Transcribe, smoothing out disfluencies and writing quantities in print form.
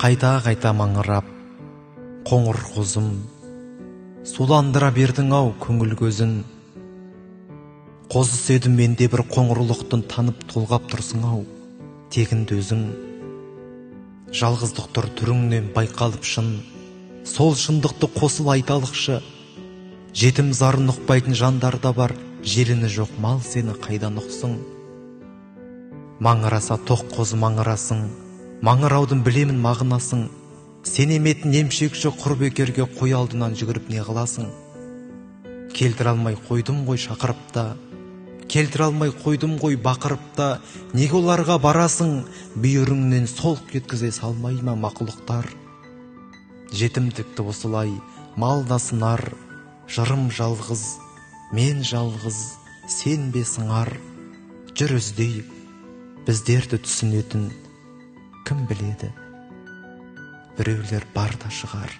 қайта маңырап, қоңыр қозым, суландыра бердің ау көңіл көзін. Қозысы едім менде бір қоңырлықтың танып толғап тұрсың ау, тегінде өзің. Жалғыздық тұр түріңнен байқалып шын, сол шындықты қосыл айталықшы. Жетім зарын ұқпайтын жандарда бар, желіні жоқ мал сені қайдан ұқсың. Маңыраса тоқ қозы маңырасың, маңыраудың білемін мағынасың. Сен еметін емшекші құр бекерге қой алдынан жүгіріп не қыласың. Келтіре алмай қойдым ғой шақырып та, келтіре алмай қойдым ғой бақырып та. Неге оларға барасың, бүйіріңнен солқ еткізе салмай ма мақұлықтар. Жетімдікті осылай малда сынар, жырым жалғыз, мен жалғыз, сен бе сыңар. Жүр іздейік, біздерді түсінетін кім біледі, біреулер бар да шығар.